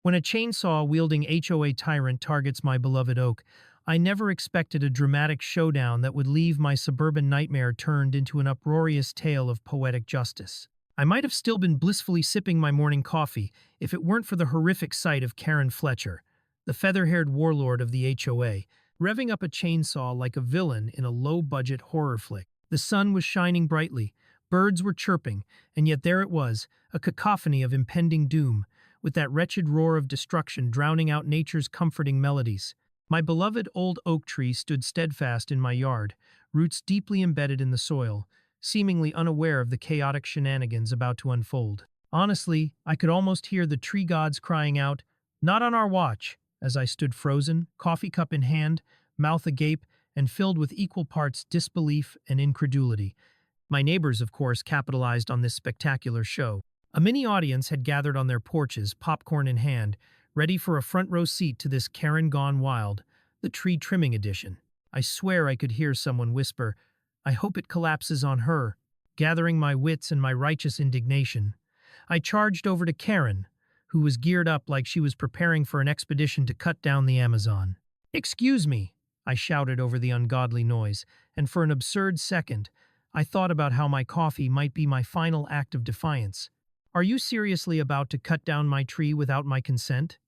When a chainsaw-wielding HOA tyrant targets my beloved oak, I never expected a dramatic showdown that would leave my suburban nightmare turned into an uproarious tale of poetic justice. I might have still been blissfully sipping my morning coffee if it weren't for the horrific sight of Karen Fletcher, the feather-haired warlord of the HOA, revving up a chainsaw like a villain in a low-budget horror flick. The sun was shining brightly, birds were chirping, and yet there it was, a cacophony of impending doom, with that wretched roar of destruction drowning out nature's comforting melodies. My beloved old oak tree stood steadfast in my yard, roots deeply embedded in the soil, seemingly unaware of the chaotic shenanigans about to unfold. Honestly, I could almost hear the tree gods crying out, "Not on our watch," as I stood frozen, coffee cup in hand, mouth agape, and filled with equal parts disbelief and incredulity. My neighbors, of course, capitalized on this spectacular show. A mini audience had gathered on their porches, popcorn in hand, ready for a front-row seat to this Karen Gone Wild, the tree trimming edition. I swear I could hear someone whisper, "I hope it collapses on her." Gathering my wits and my righteous indignation, I charged over to Karen, who was geared up like she was preparing for an expedition to cut down the Amazon. "Excuse me," I shouted over the ungodly noise, and for an absurd second, I thought about how my coffee might be my final act of defiance. "Are you seriously about to cut down my tree without my consent?"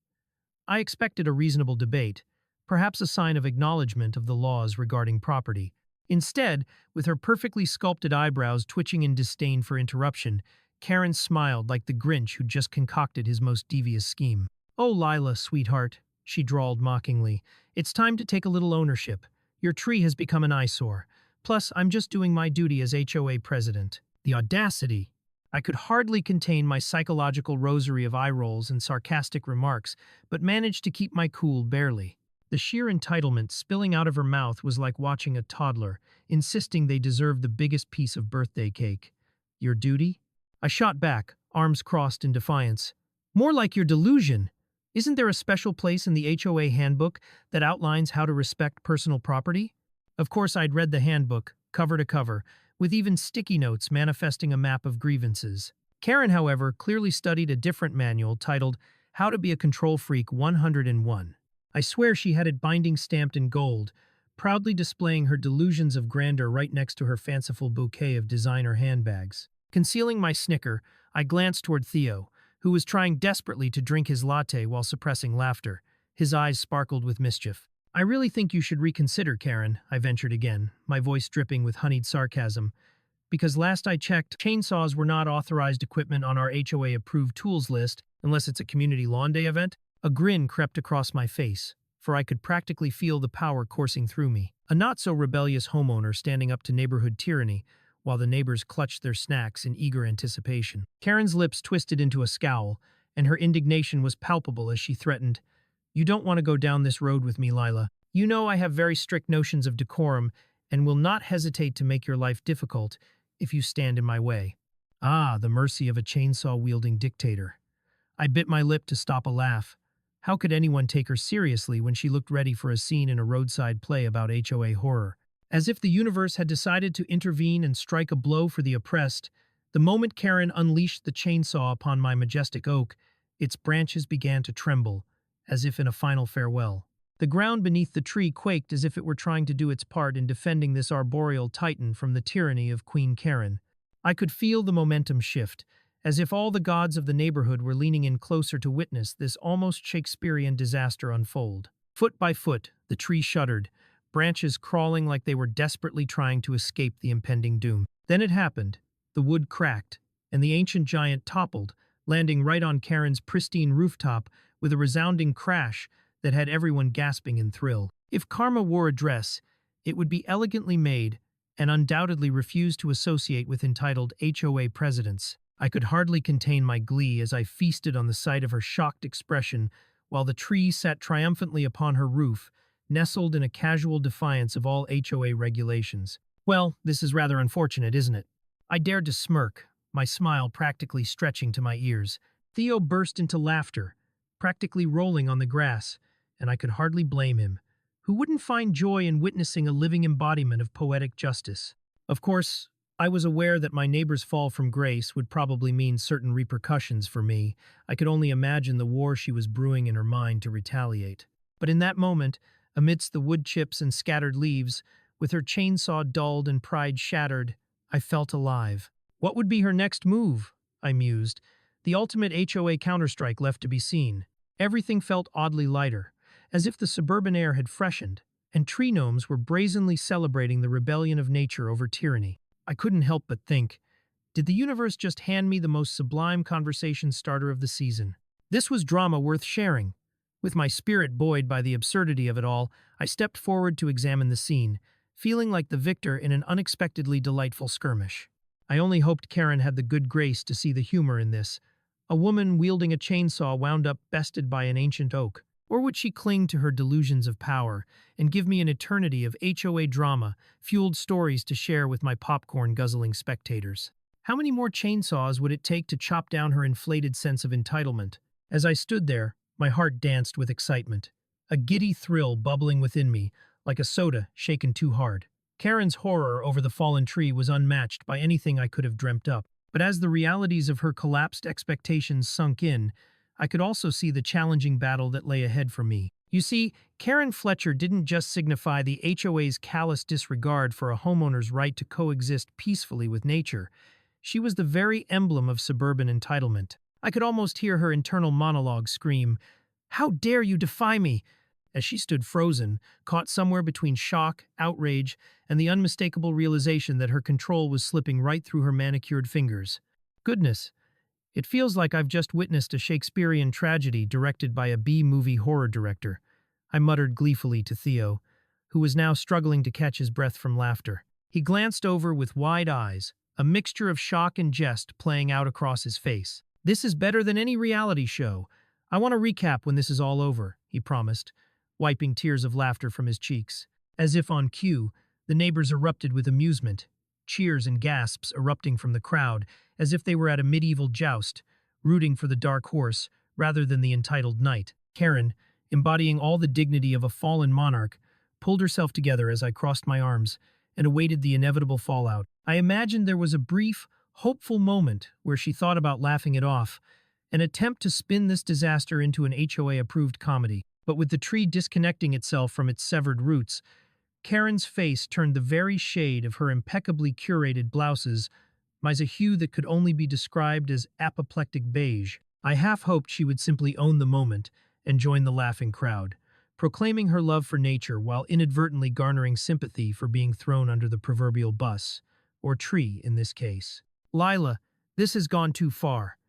I expected a reasonable debate, perhaps a sign of acknowledgement of the laws regarding property. Instead, with her perfectly sculpted eyebrows twitching in disdain for interruption, Karen smiled like the Grinch who just concocted his most devious scheme. "Oh, Lila, sweetheart," she drawled mockingly, "it's time to take a little ownership. Your tree has become an eyesore. Plus, I'm just doing my duty as HOA president." The audacity! I could hardly contain my psychological rosary of eye rolls and sarcastic remarks, but managed to keep my cool barely. The sheer entitlement spilling out of her mouth was like watching a toddler, insisting they deserved the biggest piece of birthday cake. "Your duty?" I shot back, arms crossed in defiance. "More like your delusion. Isn't there a special place in the HOA handbook that outlines how to respect personal property?" Of course, I'd read the handbook, cover to cover, with even sticky notes manifesting a map of grievances. Karen, however, clearly studied a different manual titled How to Be a Control Freak 101. I swear she had it binding stamped in gold, proudly displaying her delusions of grandeur right next to her fanciful bouquet of designer handbags. Concealing my snicker, I glanced toward Theo, who was trying desperately to drink his latte while suppressing laughter. His eyes sparkled with mischief. "I really think you should reconsider, Karen," I ventured again, my voice dripping with honeyed sarcasm. "Because last I checked, chainsaws were not authorized equipment on our HOA-approved tools list unless it's a community lawn day event." A grin crept across my face, for I could practically feel the power coursing through me. A not-so-rebellious homeowner standing up to neighborhood tyranny, while the neighbors clutched their snacks in eager anticipation. Karen's lips twisted into a scowl, and her indignation was palpable as she threatened, "You don't want to go down this road with me, Lila. You know I have very strict notions of decorum and will not hesitate to make your life difficult if you stand in my way." Ah, the mercy of a chainsaw-wielding dictator. I bit my lip to stop a laugh. How could anyone take her seriously when she looked ready for a scene in a roadside play about HOA horror? As if the universe had decided to intervene and strike a blow for the oppressed, the moment Karen unleashed the chainsaw upon my majestic oak, its branches began to tremble, as if in a final farewell. The ground beneath the tree quaked as if it were trying to do its part in defending this arboreal titan from the tyranny of Queen Karen. I could feel the momentum shift, as if all the gods of the neighborhood were leaning in closer to witness this almost Shakespearean disaster unfold. Foot by foot, the tree shuddered, branches crawling like they were desperately trying to escape the impending doom. Then it happened. The wood cracked, and the ancient giant toppled, landing right on Karen's pristine rooftop with a resounding crash that had everyone gasping in thrill. If karma wore a dress, it would be elegantly made and undoubtedly refuse to associate with entitled HOA presidents. I could hardly contain my glee as I feasted on the sight of her shocked expression while the tree sat triumphantly upon her roof, nestled in a casual defiance of all HOA regulations. "Well, this is rather unfortunate, isn't it?" I dared to smirk, my smile practically stretching to my ears. Theo burst into laughter, practically rolling on the grass, and I could hardly blame him. Who wouldn't find joy in witnessing a living embodiment of poetic justice? Of course, I was aware that my neighbor's fall from grace would probably mean certain repercussions for me. I could only imagine the war she was brewing in her mind to retaliate. But in that moment, amidst the wood chips and scattered leaves, with her chainsaw dulled and pride shattered, I felt alive. What would be her next move? I mused. The ultimate HOA counterstrike left to be seen. Everything felt oddly lighter, as if the suburban air had freshened, and tree gnomes were brazenly celebrating the rebellion of nature over tyranny. I couldn't help but think, did the universe just hand me the most sublime conversation starter of the season? This was drama worth sharing. With my spirit buoyed by the absurdity of it all, I stepped forward to examine the scene, feeling like the victor in an unexpectedly delightful skirmish. I only hoped Karen had the good grace to see the humor in this. A woman wielding a chainsaw wound up bested by an ancient oak. Or would she cling to her delusions of power and give me an eternity of HOA drama, fueled stories to share with my popcorn-guzzling spectators? How many more chainsaws would it take to chop down her inflated sense of entitlement? As I stood there, my heart danced with excitement, a giddy thrill bubbling within me, like a soda shaken too hard. Karen's horror over the fallen tree was unmatched by anything I could have dreamt up. But as the realities of her collapsed expectations sunk in, I could also see the challenging battle that lay ahead for me. You see, Karen Fletcher didn't just signify the HOA's callous disregard for a homeowner's right to coexist peacefully with nature. She was the very emblem of suburban entitlement. I could almost hear her internal monologue scream, "How dare you defy me?" as she stood frozen, caught somewhere between shock, outrage, and the unmistakable realization that her control was slipping right through her manicured fingers. Goodness, it feels like I've just witnessed a Shakespearean tragedy directed by a B-movie horror director, I muttered gleefully to Theo, who was now struggling to catch his breath from laughter. He glanced over with wide eyes, a mixture of shock and jest playing out across his face. "This is better than any reality show. I want to recap when this is all over," he promised, wiping tears of laughter from his cheeks. As if on cue, the neighbors erupted with amusement, cheers and gasps erupting from the crowd, as if they were at a medieval joust, rooting for the dark horse rather than the entitled knight. Karen, embodying all the dignity of a fallen monarch, pulled herself together as I crossed my arms and awaited the inevitable fallout. I imagined there was a brief, hopeful moment where she thought about laughing it off, an attempt to spin this disaster into an HOA-approved comedy. But with the tree disconnecting itself from its severed roots, Karen's face turned the very shade of her impeccably curated blouses, a hue that could only be described as apoplectic beige. I half hoped she would simply own the moment and join the laughing crowd, proclaiming her love for nature while inadvertently garnering sympathy for being thrown under the proverbial bus, or tree in this case. "Lila, this has gone too far,"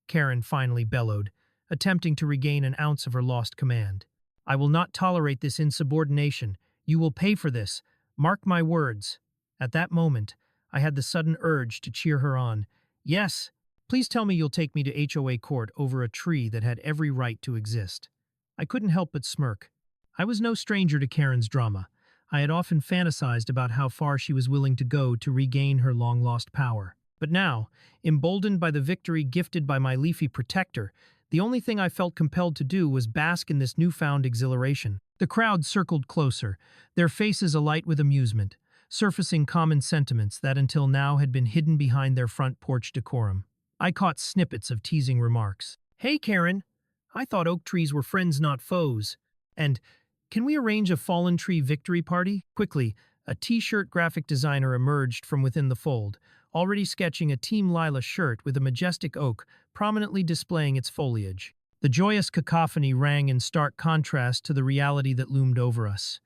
Karen finally bellowed, attempting to regain an ounce of her lost command. "I will not tolerate this insubordination. You will pay for this. Mark my words." At that moment, I had the sudden urge to cheer her on. "Yes, please tell me you'll take me to HOA court over a tree that had every right to exist." I couldn't help but smirk. I was no stranger to Karen's drama. I had often fantasized about how far she was willing to go to regain her long-lost power. But now, emboldened by the victory gifted by my leafy protector, the only thing I felt compelled to do was bask in this newfound exhilaration. The crowd circled closer, their faces alight with amusement, surfacing common sentiments that until now had been hidden behind their front porch decorum. I caught snippets of teasing remarks. "Hey, Karen, I thought oak trees were friends, not foes." And, "Can we arrange a fallen tree victory party?" Quickly, a t-shirt graphic designer emerged from within the fold, already sketching a Team Lila shirt with a majestic oak prominently displaying its foliage. The joyous cacophony rang in stark contrast to the reality that loomed over us.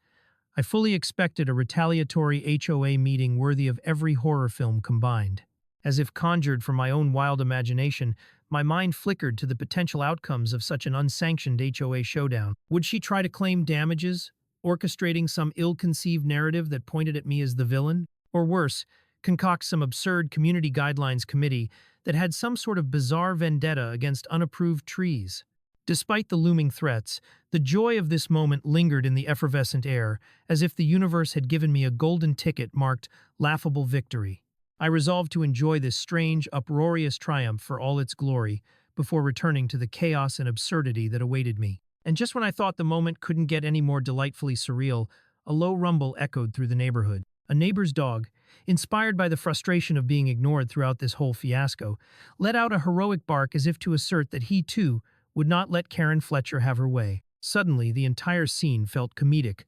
I fully expected a retaliatory HOA meeting worthy of every horror film combined. As if conjured from my own wild imagination, my mind flickered to the potential outcomes of such an unsanctioned HOA showdown. Would she try to claim damages, orchestrating some ill-conceived narrative that pointed at me as the villain? Or worse, concoct some absurd community guidelines committee that had some sort of bizarre vendetta against unapproved trees? Despite the looming threats, the joy of this moment lingered in the effervescent air, as if the universe had given me a golden ticket marked laughable victory. I resolved to enjoy this strange, uproarious triumph for all its glory, before returning to the chaos and absurdity that awaited me. And just when I thought the moment couldn't get any more delightfully surreal, a low rumble echoed through the neighborhood. A neighbor's dog, inspired by the frustration of being ignored throughout this whole fiasco, let out a heroic bark as if to assert that he, too, would not let Karen Fletcher have her way. Suddenly, the entire scene felt comedic,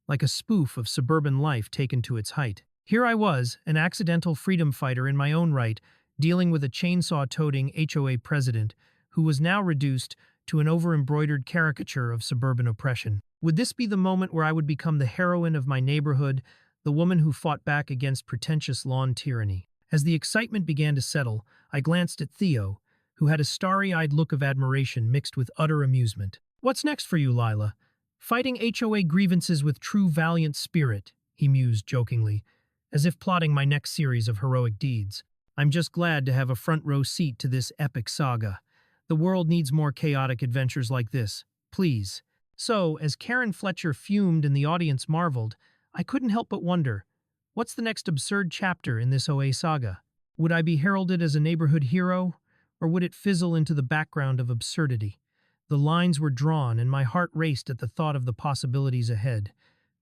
like a spoof of suburban life taken to its height. Here I was, an accidental freedom fighter in my own right, dealing with a chainsaw-toting HOA president who was now reduced to an over-embroidered caricature of suburban oppression. Would this be the moment where I would become the heroine of my neighborhood, the woman who fought back against pretentious lawn tyranny? As the excitement began to settle, I glanced at Theo, who had a starry-eyed look of admiration mixed with utter amusement. "What's next for you, Lila? Fighting HOA grievances with true valiant spirit," he mused jokingly, as if plotting my next series of heroic deeds. "I'm just glad to have a front-row seat to this epic saga. The world needs more chaotic adventures like this. Please." So, as Karen Fletcher fumed and the audience marveled, I couldn't help but wonder, what's the next absurd chapter in this OA saga? Would I be heralded as a neighborhood hero, or would it fizzle into the background of absurdity? The lines were drawn, and my heart raced at the thought of the possibilities ahead.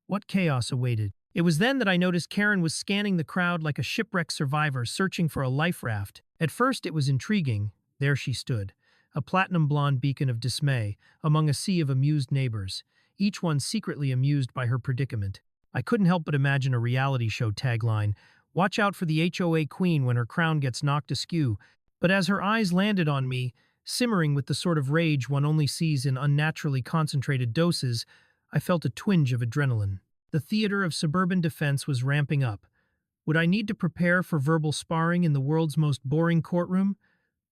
What chaos awaited? It was then that I noticed Karen was scanning the crowd like a shipwrecked survivor searching for a life raft. At first it was intriguing. There she stood, a platinum-blonde beacon of dismay, among a sea of amused neighbors, each one secretly amused by her predicament. I couldn't help but imagine a reality show tagline, "Watch out for the HOA queen when her crown gets knocked askew." But as her eyes landed on me, simmering with the sort of rage one only sees in unnaturally concentrated doses, I felt a twinge of adrenaline. The theater of suburban defense was ramping up. Would I need to prepare for verbal sparring in the world's most boring courtroom?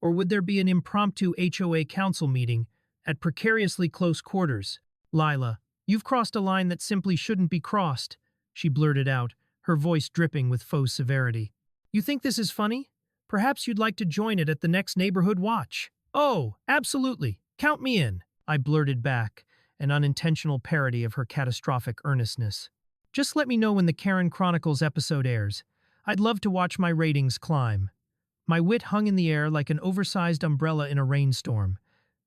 Or would there be an impromptu HOA council meeting at precariously close quarters? "Lila, you've crossed a line that simply shouldn't be crossed," she blurted out, her voice dripping with faux severity. "You think this is funny? Perhaps you'd like to join it at the next neighborhood watch." "Oh, absolutely. Count me in," I blurted back, an unintentional parody of her catastrophic earnestness. "Just let me know when the Karen Chronicles episode airs. I'd love to watch my ratings climb." My wit hung in the air like an oversized umbrella in a rainstorm.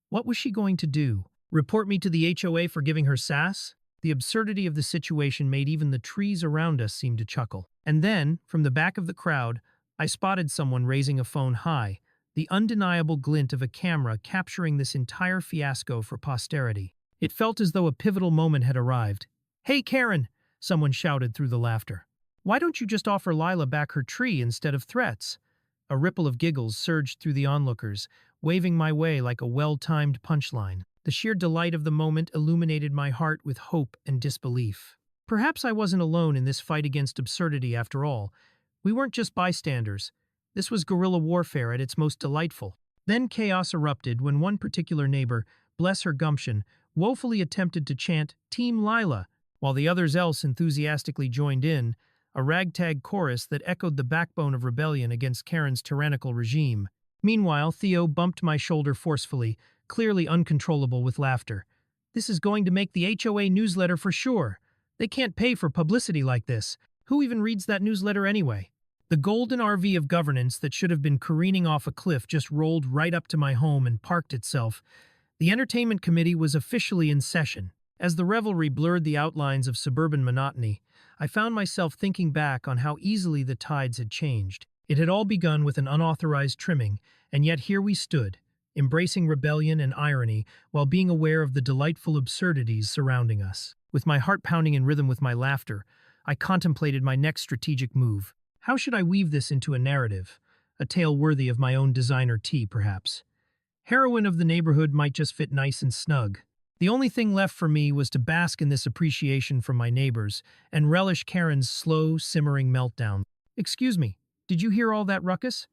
What was she going to do? Report me to the HOA for giving her sass? The absurdity of the situation made even the trees around us seem to chuckle. And then, from the back of the crowd, I spotted someone raising a phone high, the undeniable glint of a camera capturing this entire fiasco for posterity. It felt as though a pivotal moment had arrived. "Hey, Karen!" someone shouted through the laughter. "Why don't you just offer Lila back her tree instead of threats?" A ripple of giggles surged through the onlookers, waving my way like a well-timed punchline. The sheer delight of the moment illuminated my heart with hope and disbelief. Perhaps I wasn't alone in this fight against absurdity after all. We weren't just bystanders. This was guerrilla warfare at its most delightful. Then chaos erupted when one particular neighbor, bless her gumption, woefully attempted to chant "Team Lila," while the others else enthusiastically joined in, a ragtag chorus that echoed the backbone of rebellion against Karen's tyrannical regime. Meanwhile, Theo bumped my shoulder forcefully, clearly uncontrollable with laughter. "This is going to make the HOA newsletter for sure. They can't pay for publicity like this. Who even reads that newsletter anyway?" The golden RV of governance that should have been careening off a cliff just rolled right up to my home and parked itself. The entertainment committee was officially in session. As the revelry blurred the outlines of suburban monotony, I found myself thinking back on how easily the tides had changed. It had all begun with an unauthorized trimming, and yet here we stood, embracing rebellion and irony while being aware of the delightful absurdities surrounding us. With my heart pounding in rhythm with my laughter, I contemplated my next strategic move. How should I weave this into a narrative? A tale worthy of my own designer tea, perhaps. Heroine of the neighborhood might just fit nice and snug. The only thing left for me was to bask in this appreciation from my neighbors and relish Karen's slow, simmering meltdown. "Excuse me, did you hear all that ruckus?"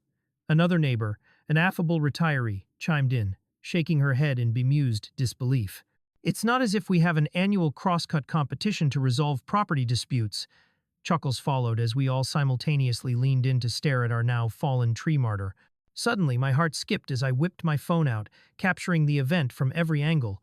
Another neighbor, an affable retiree, chimed in, shaking her head in bemused disbelief. "It's not as if we have an annual crosscut competition to resolve property disputes." Chuckles followed as we all simultaneously leaned in to stare at our now fallen tree martyr. Suddenly, my heart skipped as I whipped my phone out, capturing the event from every angle.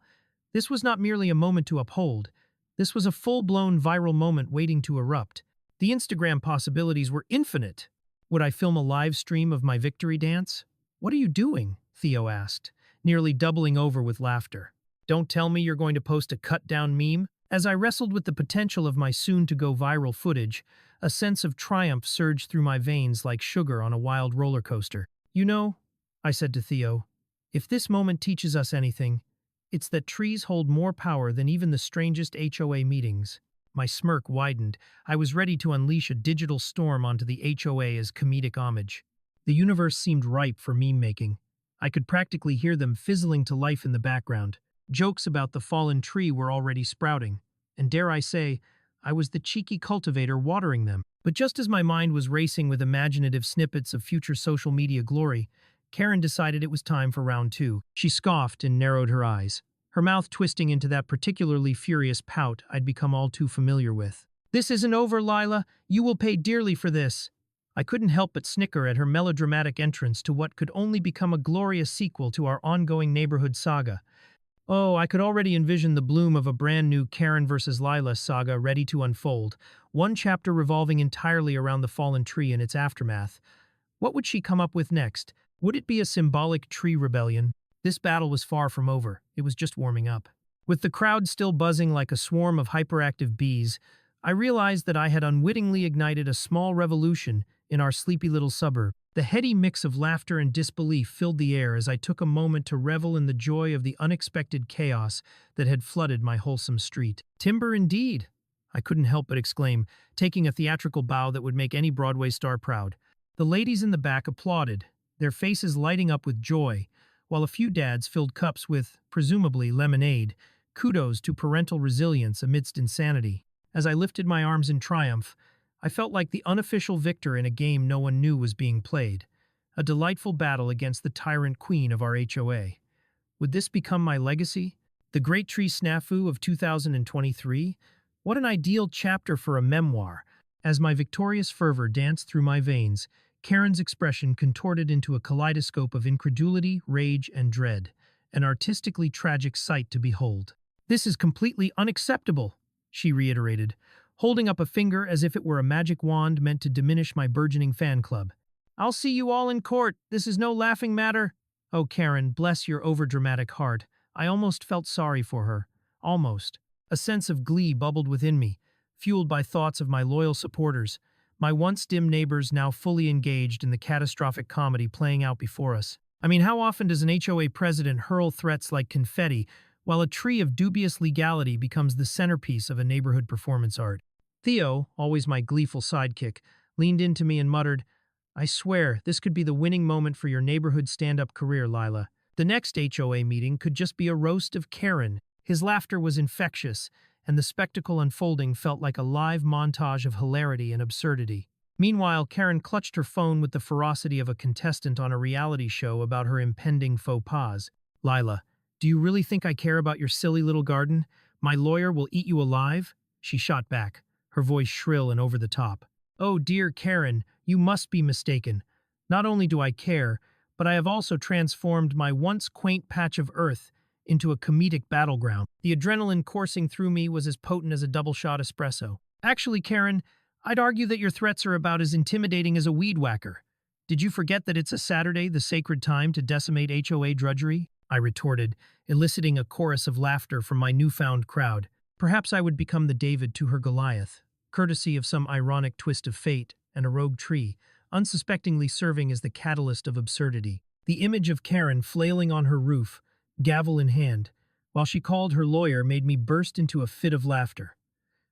This was not merely a moment to uphold. This was a full-blown viral moment waiting to erupt. The Instagram possibilities were infinite. Would I film a live stream of my victory dance? "What are you doing?" Theo asked, nearly doubling over with laughter. "Don't tell me you're going to post a cut-down meme?" As I wrestled with the potential of my soon-to-go viral footage, A sense of triumph surged through my veins like sugar on a wild roller coaster. You know, I said to Theo, if this moment teaches us anything, it's that trees hold more power than even the strangest HOA meetings. My smirk widened. I was ready to unleash a digital storm onto the HOA as comedic homage. The universe seemed ripe for meme-making. I could practically hear them fizzling to life in the background. Jokes about the fallen tree were already sprouting. And dare I say, I was the cheeky cultivator watering them. But just as my mind was racing with imaginative snippets of future social media glory, Karen decided it was time for round two. She scoffed and narrowed her eyes, her mouth twisting into that particularly furious pout I'd become all too familiar with. "This isn't over, Lila. You will pay dearly for this." I couldn't help but snicker at her melodramatic entrance to what could only become a glorious sequel to our ongoing neighborhood saga. Oh, I could already envision the bloom of a brand new Karen versus Lila saga ready to unfold, one chapter revolving entirely around the fallen tree and its aftermath. What would she come up with next? Would it be a symbolic tree rebellion? This battle was far from over. It was just warming up. With the crowd still buzzing like a swarm of hyperactive bees, I realized that I had unwittingly ignited a small revolution in our sleepy little suburb. The heady mix of laughter and disbelief filled the air as I took a moment to revel in the joy of the unexpected chaos that had flooded my wholesome street. "Timber indeed!" I couldn't help but exclaim, taking a theatrical bow that would make any Broadway star proud. The ladies in the back applauded, their faces lighting up with joy, while a few dads filled cups with, presumably, lemonade. Kudos to parental resilience amidst insanity. As I lifted my arms in triumph, I felt like the unofficial victor in a game no one knew was being played. A delightful battle against the tyrant queen of our HOA. Would this become my legacy? The Great Tree Snafu of 2023? What an ideal chapter for a memoir. As my victorious fervor danced through my veins, Karen's expression contorted into a kaleidoscope of incredulity, rage, and dread, an artistically tragic sight to behold. "This is completely unacceptable," she reiterated, holding up a finger as if it were a magic wand meant to diminish my burgeoning fan club. "I'll see you all in court. This is no laughing matter." Oh, Karen, bless your overdramatic heart. I almost felt sorry for her. Almost. A sense of glee bubbled within me, fueled by thoughts of my loyal supporters, my once dim neighbors now fully engaged in the catastrophic comedy playing out before us. I mean, how often does an HOA president hurl threats like confetti, while a tree of dubious legality becomes the centerpiece of a neighborhood performance art? Theo, always my gleeful sidekick, leaned into me and muttered, "I swear, this could be the winning moment for your neighborhood stand-up career, Lila." The next HOA meeting could just be a roast of Karen. His laughter was infectious, and the spectacle unfolding felt like a live montage of hilarity and absurdity. Meanwhile, Karen clutched her phone with the ferocity of a contestant on a reality show about her impending faux pas. "Lila, do you really think I care about your silly little garden? My lawyer will eat you alive?" She shot back, her voice shrill and over the top. "Oh dear Karen, you must be mistaken. Not only do I care, but I have also transformed my once quaint patch of earth into a comedic battleground." The adrenaline coursing through me was as potent as a double-shot espresso. "Actually, Karen, I'd argue that your threats are about as intimidating as a weed whacker. Did you forget that it's a Saturday, the sacred time to decimate HOA drudgery?" I retorted, eliciting a chorus of laughter from my newfound crowd. Perhaps I would become the David to her Goliath, courtesy of some ironic twist of fate and a rogue tree, unsuspectingly serving as the catalyst of absurdity. The image of Karen flailing on her roof, gavel in hand, while she called her lawyer made me burst into a fit of laughter.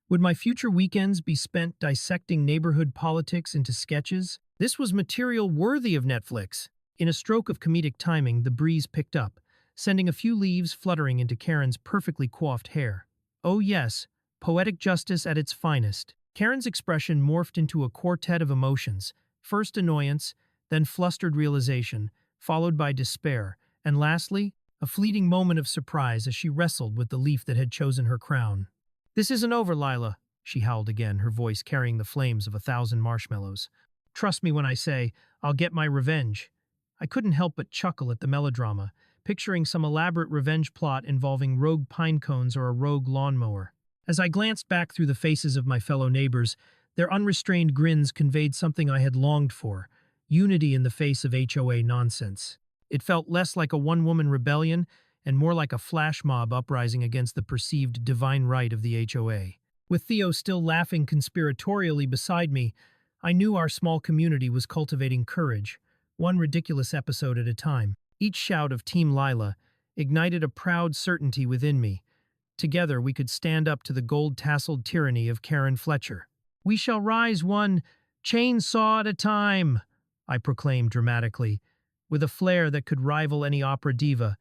Would my future weekends be spent dissecting neighborhood politics into sketches? This was material worthy of Netflix. In a stroke of comedic timing, the breeze picked up, sending a few leaves fluttering into Karen's perfectly coiffed hair. Oh yes, poetic justice at its finest. Karen's expression morphed into a quartet of emotions, first annoyance, then flustered realization, followed by despair, and lastly, a fleeting moment of surprise as she wrestled with the leaf that had chosen her crown. "This isn't over, Lila," she howled again, her voice carrying the flames of 1,000 marshmallows. "Trust me when I say, I'll get my revenge." I couldn't help but chuckle at the melodrama, picturing some elaborate revenge plot involving rogue pine cones or a rogue lawnmower. As I glanced back through the faces of my fellow neighbors, their unrestrained grins conveyed something I had longed for: unity in the face of HOA nonsense. It felt less like a one-woman rebellion and more like a flash mob uprising against the perceived divine right of the HOA. With Theo still laughing conspiratorially beside me, I knew our small community was cultivating courage, one ridiculous episode at a time. Each shout of Team Lila ignited a proud certainty within me. Together we could stand up to the gold-tasseled tyranny of Karen Fletcher. "We shall rise one chainsaw at a time," I proclaimed dramatically, with a flair that could rival any opera diva,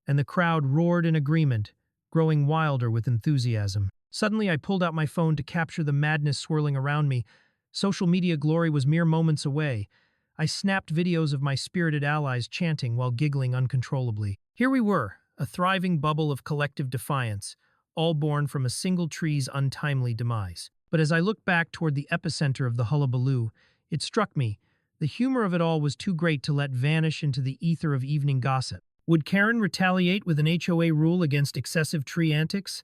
and the crowd roared in agreement, growing wilder with enthusiasm. Suddenly I pulled out my phone to capture the madness swirling around me. Social media glory was mere moments away. I snapped videos of my spirited allies chanting while giggling uncontrollably. Here we were, a thriving bubble of collective defiance, all born from a single tree's untimely demise. But as I looked back toward the epicenter of the hullabaloo, it struck me, the humor of it all was too great to let vanish into the ether of evening gossip. Would Karen retaliate with an HOA rule against excessive tree antics?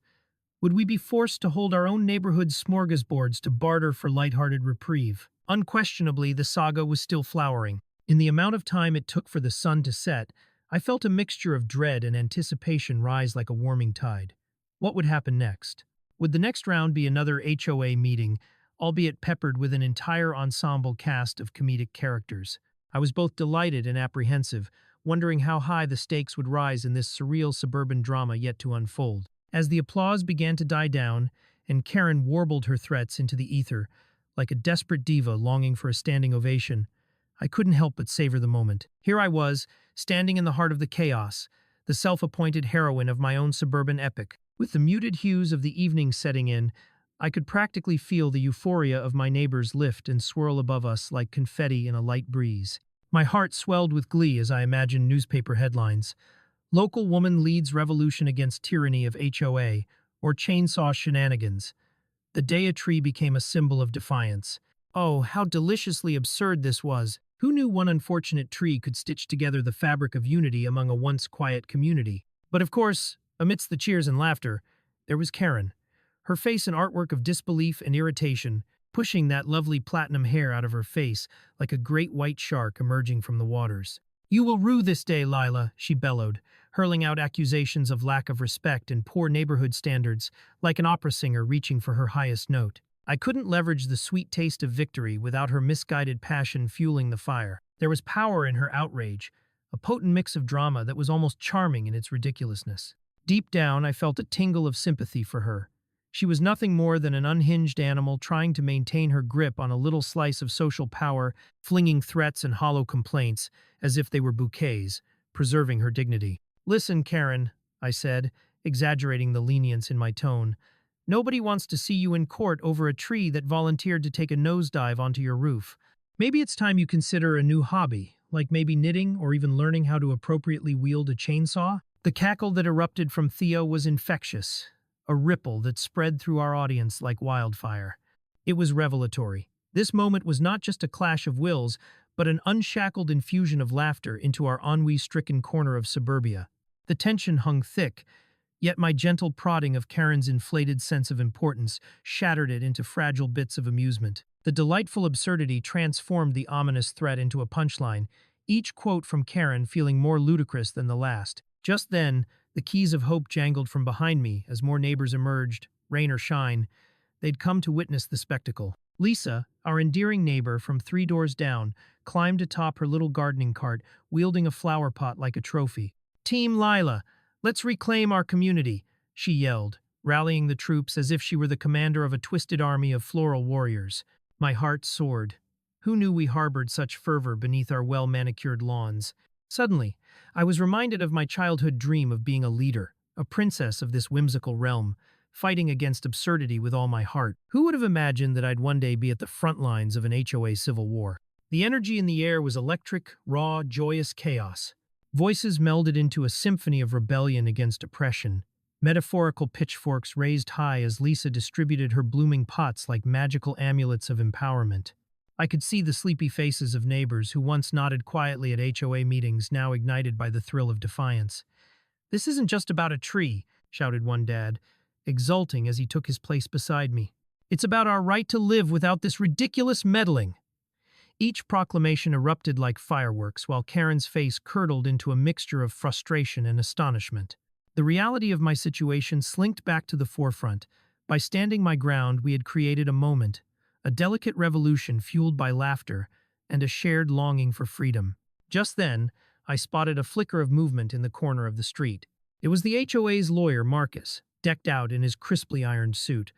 Would we be forced to hold our own neighborhood smorgasbords to barter for lighthearted reprieve? Unquestionably, the saga was still flowering. In the amount of time it took for the sun to set, I felt a mixture of dread and anticipation rise like a warming tide. What would happen next? Would the next round be another HOA meeting, albeit peppered with an entire ensemble cast of comedic characters? I was both delighted and apprehensive, wondering how high the stakes would rise in this surreal suburban drama yet to unfold. As the applause began to die down, and Karen warbled her threats into the ether, like a desperate diva longing for a standing ovation, I couldn't help but savor the moment. Here I was, standing in the heart of the chaos, the self-appointed heroine of my own suburban epic. With the muted hues of the evening setting in, I could practically feel the euphoria of my neighbors lift and swirl above us like confetti in a light breeze. My heart swelled with glee as I imagined newspaper headlines. "Local woman leads revolution against tyranny of HOA," or "chainsaw shenanigans." The day a tree became a symbol of defiance. Oh, how deliciously absurd this was! Who knew one unfortunate tree could stitch together the fabric of unity among a once quiet community? But of course, amidst the cheers and laughter, there was Karen, her face an artwork of disbelief and irritation, pushing that lovely platinum hair out of her face like a great white shark emerging from the waters. "You will rue this day, Lila," she bellowed, hurling out accusations of lack of respect and poor neighborhood standards, like an opera singer reaching for her highest note. I couldn't leverage the sweet taste of victory without her misguided passion fueling the fire. There was power in her outrage, a potent mix of drama that was almost charming in its ridiculousness. Deep down, I felt a tingle of sympathy for her. She was nothing more than an unhinged animal trying to maintain her grip on a little slice of social power, flinging threats and hollow complaints as if they were bouquets, preserving her dignity. "Listen, Karen," I said, exaggerating the lenience in my tone. "Nobody wants to see you in court over a tree that volunteered to take a nosedive onto your roof. Maybe it's time you consider a new hobby, like maybe knitting or even learning how to appropriately wield a chainsaw." The cackle that erupted from Theo was infectious, a ripple that spread through our audience like wildfire. It was revelatory. This moment was not just a clash of wills, but an unshackled infusion of laughter into our ennui-stricken corner of suburbia. The tension hung thick, yet my gentle prodding of Karen's inflated sense of importance shattered it into fragile bits of amusement. The delightful absurdity transformed the ominous threat into a punchline, each quote from Karen feeling more ludicrous than the last. Just then, the keys of hope jangled from behind me as more neighbors emerged, rain or shine. They'd come to witness the spectacle. Lisa, our endearing neighbor from 3 doors down, climbed atop her little gardening cart, wielding a flower pot like a trophy. "Team Lila, let's reclaim our community," she yelled, rallying the troops as if she were the commander of a twisted army of floral warriors. My heart soared. Who knew we harbored such fervor beneath our well-manicured lawns? Suddenly, I was reminded of my childhood dream of being a leader, a princess of this whimsical realm, fighting against absurdity with all my heart. Who would have imagined that I'd one day be at the front lines of an HOA civil war? The energy in the air was electric, raw, joyous chaos. Voices melded into a symphony of rebellion against oppression. Metaphorical pitchforks raised high as Lisa distributed her blooming pots like magical amulets of empowerment. I could see the sleepy faces of neighbors who once nodded quietly at HOA meetings, now ignited by the thrill of defiance. "This isn't just about a tree," shouted one dad, exulting as he took his place beside me. "It's about our right to live without this ridiculous meddling." Each proclamation erupted like fireworks, while Karen's face curdled into a mixture of frustration and astonishment. The reality of my situation slinked back to the forefront, By standing my ground, we had created a moment, a delicate revolution fueled by laughter and a shared longing for freedom. Just then, I spotted a flicker of movement in the corner of the street. It was the HOA's lawyer, Marcus, decked out in his crisply ironed suit,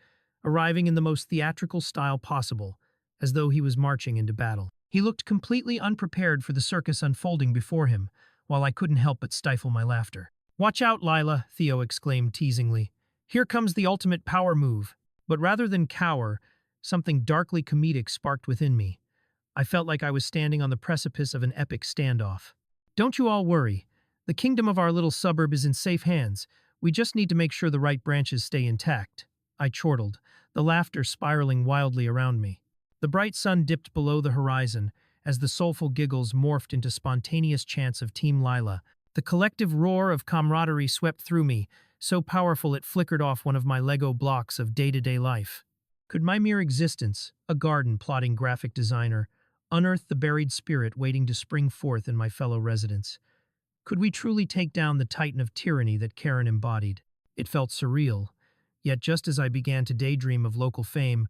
arriving in the most theatrical style possible, as though he was marching into battle. He looked completely unprepared for the circus unfolding before him, while I couldn't help but stifle my laughter. "Watch out, Lila," Theo exclaimed teasingly. "Here comes the ultimate power move." But rather than cower, something darkly comedic sparked within me. I felt like I was standing on the precipice of an epic standoff. "Don't you all worry. The kingdom of our little suburb is in safe hands. We just need to make sure the right branches stay intact," I chortled, the laughter spiraling wildly around me. The bright sun dipped below the horizon as the soulful giggles morphed into spontaneous chants of Team Lila. The collective roar of camaraderie swept through me, so powerful it flickered off one of my Lego blocks of day-to-day life. Could my mere existence, a garden-plotting graphic designer, unearth the buried spirit waiting to spring forth in my fellow residents? Could we truly take down the titan of tyranny that Karen embodied? It felt surreal. Yet just as I began to daydream of local fame,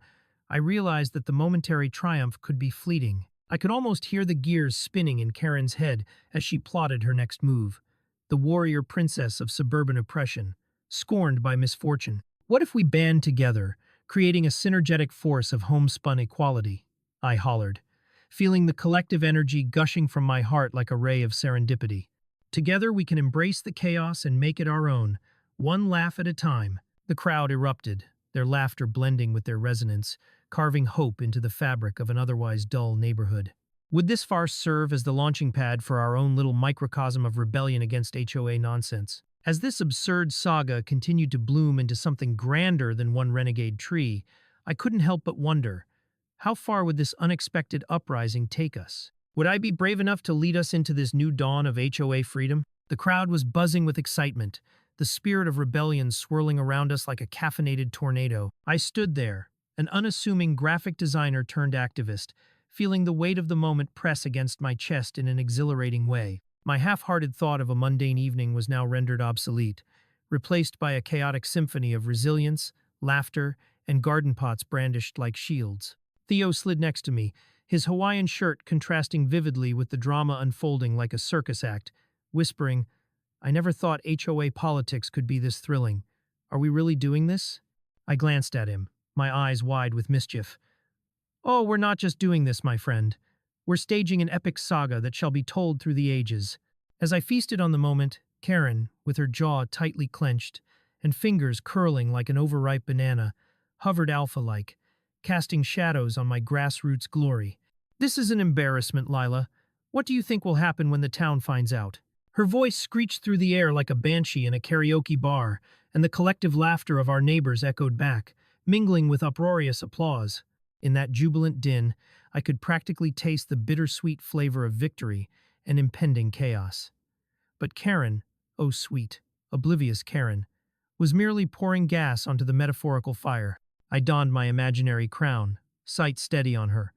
I realized that the momentary triumph could be fleeting. I could almost hear the gears spinning in Karen's head as she plotted her next move. The warrior princess of suburban oppression, scorned by misfortune. "What if we band together, creating a synergetic force of homespun equality?" I hollered, feeling the collective energy gushing from my heart like a ray of serendipity. "Together we can embrace the chaos and make it our own, one laugh at a time." The crowd erupted, their laughter blending with their resonance, carving hope into the fabric of an otherwise dull neighborhood. Would this farce serve as the launching pad for our own little microcosm of rebellion against HOA nonsense? As this absurd saga continued to bloom into something grander than one renegade tree, I couldn't help but wonder, how far would this unexpected uprising take us? Would I be brave enough to lead us into this new dawn of HOA freedom? The crowd was buzzing with excitement, the spirit of rebellion swirling around us like a caffeinated tornado. I stood there, an unassuming graphic designer turned activist, feeling the weight of the moment press against my chest in an exhilarating way. My half-hearted thought of a mundane evening was now rendered obsolete, replaced by a chaotic symphony of resilience, laughter, and garden pots brandished like shields. Theo slid next to me, his Hawaiian shirt contrasting vividly with the drama unfolding like a circus act, whispering, "I never thought HOA politics could be this thrilling. Are we really doing this?" I glanced at him, my eyes wide with mischief. "Oh, we're not just doing this, my friend. We're staging an epic saga that shall be told through the ages." As I feasted on the moment, Karen, with her jaw tightly clenched and fingers curling like an overripe banana, hovered alpha-like, casting shadows on my grassroots glory. "This is an embarrassment, Lila. What do you think will happen when the town finds out?" Her voice screeched through the air like a banshee in a karaoke bar, and the collective laughter of our neighbors echoed back, mingling with uproarious applause. In that jubilant din, I could practically taste the bittersweet flavor of victory and impending chaos. But Karen, oh sweet, oblivious Karen, was merely pouring gas onto the metaphorical fire. I donned my imaginary crown, sight steady on her.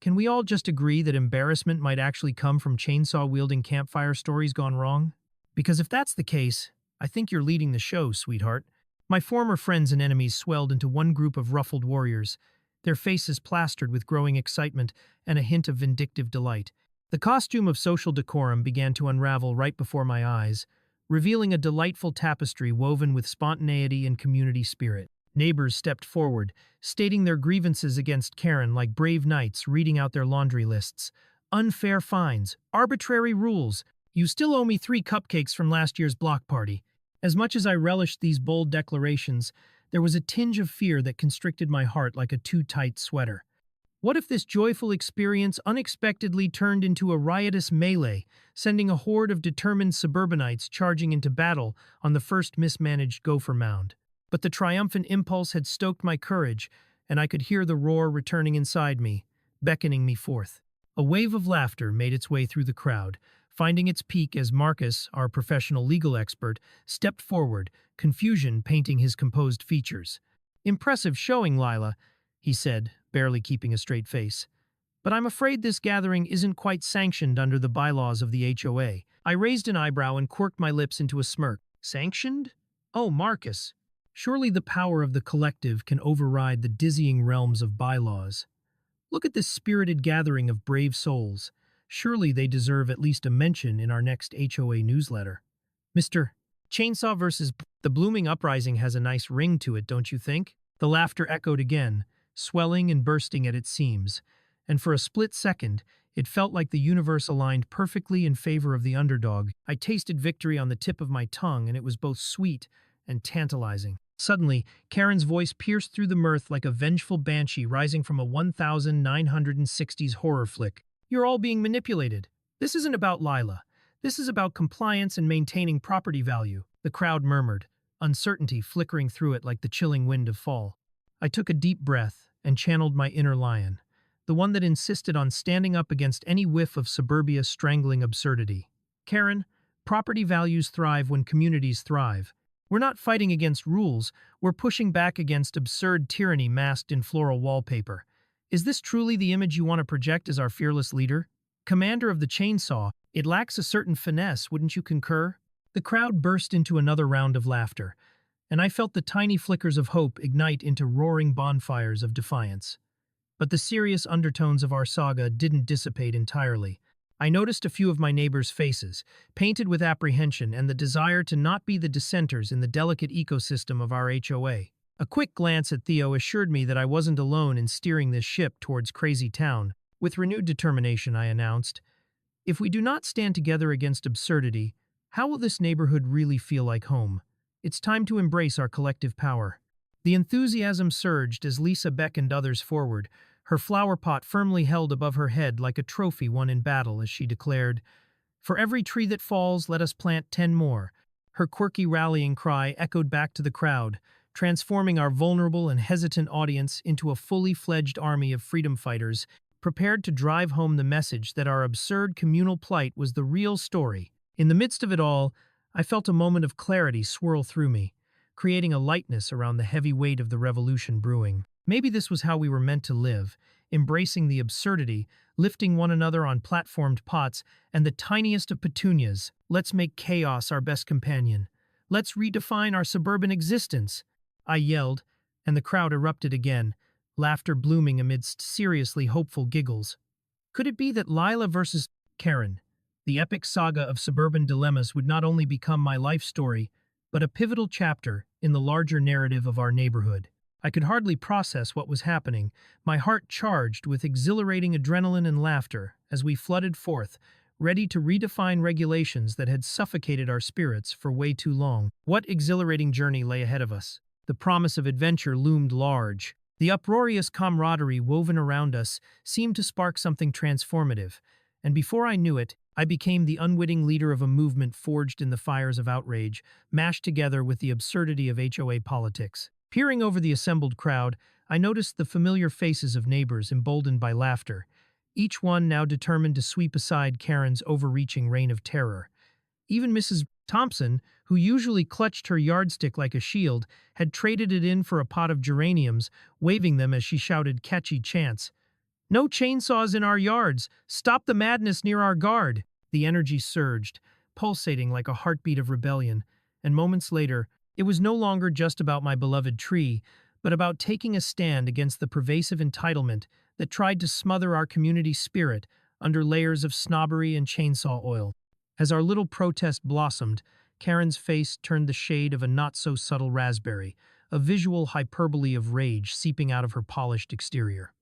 Can we all just agree that embarrassment might actually come from chainsaw-wielding campfire stories gone wrong? Because if that's the case, I think you're leading the show, sweetheart. My former friends and enemies swelled into one group of ruffled warriors, their faces plastered with growing excitement and a hint of vindictive delight. The costume of social decorum began to unravel right before my eyes, revealing a delightful tapestry woven with spontaneity and community spirit. Neighbors stepped forward, stating their grievances against Karen like brave knights reading out their laundry lists. "Unfair fines, arbitrary rules. You still owe me 3 cupcakes from last year's block party." As much as I relished these bold declarations, there was a tinge of fear that constricted my heart like a too-tight sweater. What if this joyful experience unexpectedly turned into a riotous melee, sending a horde of determined suburbanites charging into battle on the first mismanaged gopher mound? But the triumphant impulse had stoked my courage, and I could hear the roar returning inside me, beckoning me forth. A wave of laughter made its way through the crowd, finding its peak as Marcus, our professional legal expert, stepped forward, confusion painting his composed features. "Impressive showing, Lila," he said, barely keeping a straight face. "But I'm afraid this gathering isn't quite sanctioned under the bylaws of the HOA." I raised an eyebrow and quirked my lips into a smirk. "Sanctioned? Oh, Marcus, Surely the power of the collective can override the dizzying realms of bylaws. Look at this spirited gathering of brave souls. Surely they deserve at least a mention in our next HOA newsletter. Mr. Chainsaw versus the blooming uprising has a nice ring to it, don't you think? The laughter echoed again, swelling and bursting at its seams, and for a split second, it felt like the universe aligned perfectly in favor of the underdog. I tasted victory on the tip of my tongue, and it was both sweet and tantalizing. Suddenly, Karen's voice pierced through the mirth like a vengeful banshee rising from a 1960s horror flick. You're all being manipulated. This isn't about Lila. This is about compliance and maintaining property value, the crowd murmured, uncertainty flickering through it like the chilling wind of fall. I took a deep breath and channeled my inner lion, the one that insisted on standing up against any whiff of suburbia's strangling absurdity. Karen, property values thrive when communities thrive. We're not fighting against rules, we're pushing back against absurd tyranny masked in floral wallpaper. Is this truly the image you want to project as our fearless leader? Commander of the Chainsaw, it lacks a certain finesse, wouldn't you concur? The crowd burst into another round of laughter, and I felt the tiny flickers of hope ignite into roaring bonfires of defiance. But the serious undertones of our saga didn't dissipate entirely. I noticed a few of my neighbors' faces, painted with apprehension and the desire to not be the dissenters in the delicate ecosystem of our HOA. A quick glance at Theo assured me that I wasn't alone in steering this ship towards Crazy Town. With renewed determination, I announced, if we do not stand together against absurdity, how will this neighborhood really feel like home? It's time to embrace our collective power. The enthusiasm surged as Lisa beckoned others forward, her flower pot firmly held above her head like a trophy won in battle as she declared, "For every tree that falls, let us plant 10 more." Her quirky rallying cry echoed back to the crowd, transforming our vulnerable and hesitant audience into a fully fledged army of freedom fighters, prepared to drive home the message that our absurd communal plight was the real story. In the midst of it all, I felt a moment of clarity swirl through me, creating a lightness around the heavy weight of the revolution brewing. Maybe this was how we were meant to live, embracing the absurdity, lifting one another on platformed pots, and the tiniest of petunias. Let's make chaos our best companion. Let's redefine our suburban existence, I yelled, and the crowd erupted again, laughter blooming amidst seriously hopeful giggles. Could it be that Lila versus Karen, the epic saga of suburban dilemmas, would not only become my life story, but a pivotal chapter in the larger narrative of our neighborhood? I could hardly process what was happening, my heart charged with exhilarating adrenaline and laughter as we flooded forth, ready to redefine regulations that had suffocated our spirits for way too long. What exhilarating journey lay ahead of us? The promise of adventure loomed large. The uproarious camaraderie woven around us seemed to spark something transformative, and before I knew it, I became the unwitting leader of a movement forged in the fires of outrage, mashed together with the absurdity of HOA politics. Peering over the assembled crowd, I noticed the familiar faces of neighbors emboldened by laughter, each one now determined to sweep aside Karen's overreaching reign of terror. Even Mrs. Thompson, who usually clutched her yardstick like a shield, had traded it in for a pot of geraniums, waving them as she shouted catchy chants. "No chainsaws in our yards! Stop the madness near our guard!" The energy surged, pulsating like a heartbeat of rebellion, and moments later, it was no longer just about my beloved tree, but about taking a stand against the pervasive entitlement that tried to smother our community spirit under layers of snobbery and chainsaw oil. As our little protest blossomed, Karen's face turned the shade of a not-so-subtle raspberry, a visual hyperbole of rage seeping out of her polished exterior.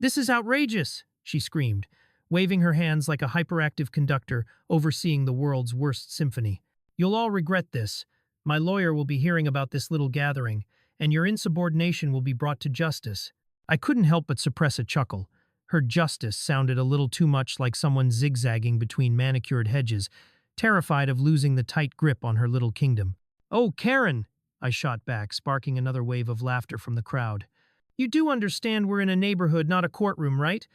"This is outrageous!" she screamed, waving her hands like a hyperactive conductor overseeing the world's worst symphony. "You'll all regret this. My lawyer will be hearing about this little gathering, and your insubordination will be brought to justice." I couldn't help but suppress a chuckle. Her justice sounded a little too much like someone zigzagging between manicured hedges, terrified of losing the tight grip on her little kingdom. "Oh, Karen!" I shot back, sparking another wave of laughter from the crowd. "You do understand we're in a neighborhood, not a courtroom, right?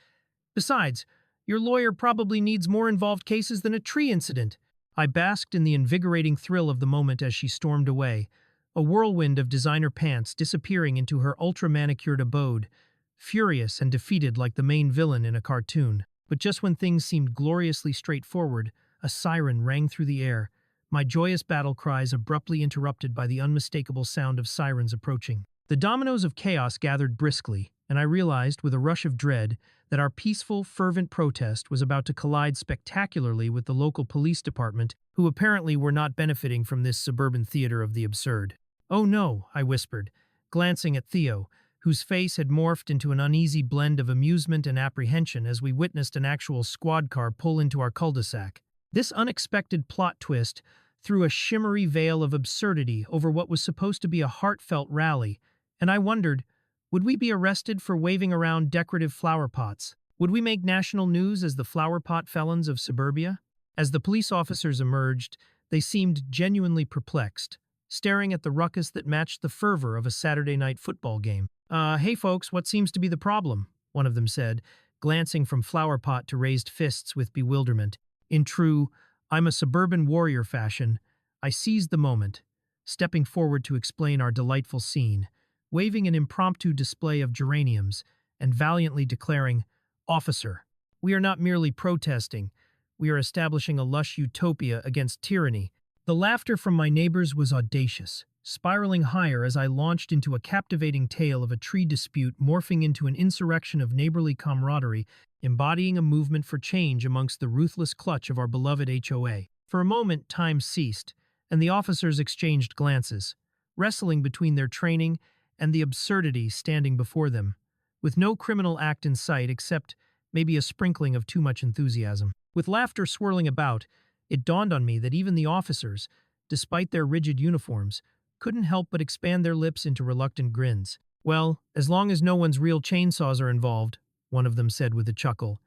Besides, your lawyer probably needs more involved cases than a tree incident." I basked in the invigorating thrill of the moment as she stormed away, a whirlwind of designer pants disappearing into her ultra-manicured abode, furious and defeated like the main villain in a cartoon. But just when things seemed gloriously straightforward, a siren rang through the air, my joyous battle cries abruptly interrupted by the unmistakable sound of sirens approaching. The dominoes of chaos gathered briskly, and I realized, with a rush of dread, that our peaceful, fervent protest was about to collide spectacularly with the local police department, who apparently were not benefiting from this suburban theater of the absurd. "Oh no," I whispered, glancing at Theo, whose face had morphed into an uneasy blend of amusement and apprehension as we witnessed an actual squad car pull into our cul-de-sac. This unexpected plot twist threw a shimmery veil of absurdity over what was supposed to be a heartfelt rally, and I wondered, would we be arrested for waving around decorative flower pots? Would we make national news as the flower pot felons of suburbia? As the police officers emerged, they seemed genuinely perplexed, staring at the ruckus that matched the fervor of a Saturday night football game. Hey folks, what seems to be the problem?" one of them said, glancing from flower pot to raised fists with bewilderment. In true "I'm a suburban warrior" fashion, I seized the moment, stepping forward to explain our delightful scene, waving an impromptu display of geraniums and valiantly declaring, "Officer, we are not merely protesting, we are establishing a lush utopia against tyranny." The laughter from my neighbors was audacious, spiraling higher as I launched into a captivating tale of a tree dispute morphing into an insurrection of neighborly camaraderie, embodying a movement for change amongst the ruthless clutch of our beloved HOA. For a moment, time ceased, and the officers exchanged glances, wrestling between their training and the absurdity standing before them, with no criminal act in sight except maybe a sprinkling of too much enthusiasm. With laughter swirling about, it dawned on me that even the officers, despite their rigid uniforms, couldn't help but expand their lips into reluctant grins. "Well, as long as no one's real chainsaws are involved," one of them said with a chuckle,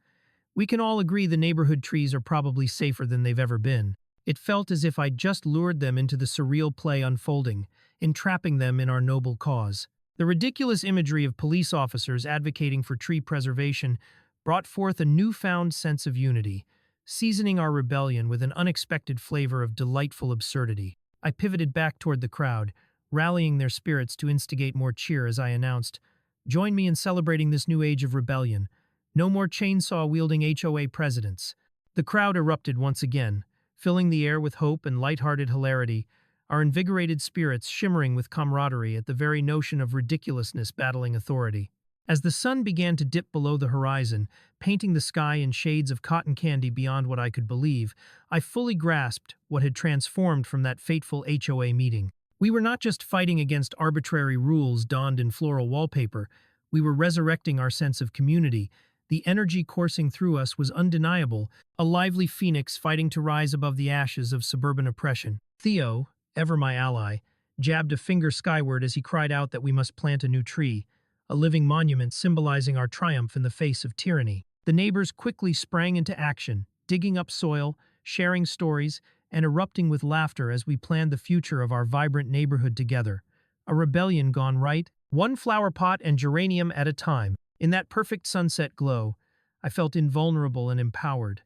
"we can all agree the neighborhood trees are probably safer than they've ever been." It felt as if I'd just lured them into the surreal play unfolding, entrapping them in our noble cause. The ridiculous imagery of police officers advocating for tree preservation brought forth a newfound sense of unity, seasoning our rebellion with an unexpected flavor of delightful absurdity. I pivoted back toward the crowd, rallying their spirits to instigate more cheer as I announced, "Join me in celebrating this new age of rebellion. No more chainsaw-wielding HOA presidents." The crowd erupted once again, filling the air with hope and lighthearted hilarity, our invigorated spirits shimmering with camaraderie at the very notion of ridiculousness battling authority. As the sun began to dip below the horizon, painting the sky in shades of cotton candy beyond what I could believe, I fully grasped what had transformed from that fateful HOA meeting. We were not just fighting against arbitrary rules donned in floral wallpaper, we were resurrecting our sense of community. The energy coursing through us was undeniable, a lively phoenix fighting to rise above the ashes of suburban oppression. Theo, ever my ally, jabbed a finger skyward as he cried out that we must plant a new tree, a living monument symbolizing our triumph in the face of tyranny. The neighbors quickly sprang into action, digging up soil, sharing stories, and erupting with laughter as we planned the future of our vibrant neighborhood together. A rebellion gone right, one flower pot and geranium at a time. In that perfect sunset glow, I felt invulnerable and empowered,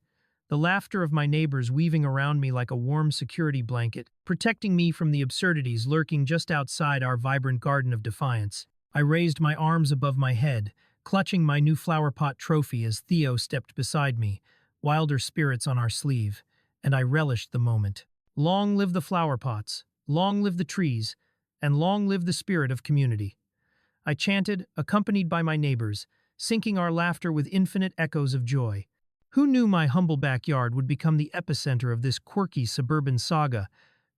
the laughter of my neighbors weaving around me like a warm security blanket, protecting me from the absurdities lurking just outside our vibrant garden of defiance. I raised my arms above my head, clutching my new flower pot trophy as Theo stepped beside me, wilder spirits on our sleeve, and I relished the moment. Long live the flower pots, long live the trees, and long live the spirit of community. I chanted, accompanied by my neighbors, syncing our laughter with infinite echoes of joy. Who knew my humble backyard would become the epicenter of this quirky suburban saga,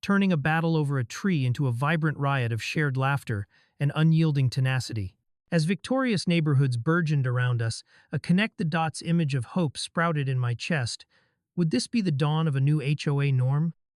turning a battle over a tree into a vibrant riot of shared laughter and unyielding tenacity. As victorious neighborhoods burgeoned around us, a connect-the-dots image of hope sprouted in my chest. Would this be the dawn of a new HOA norm?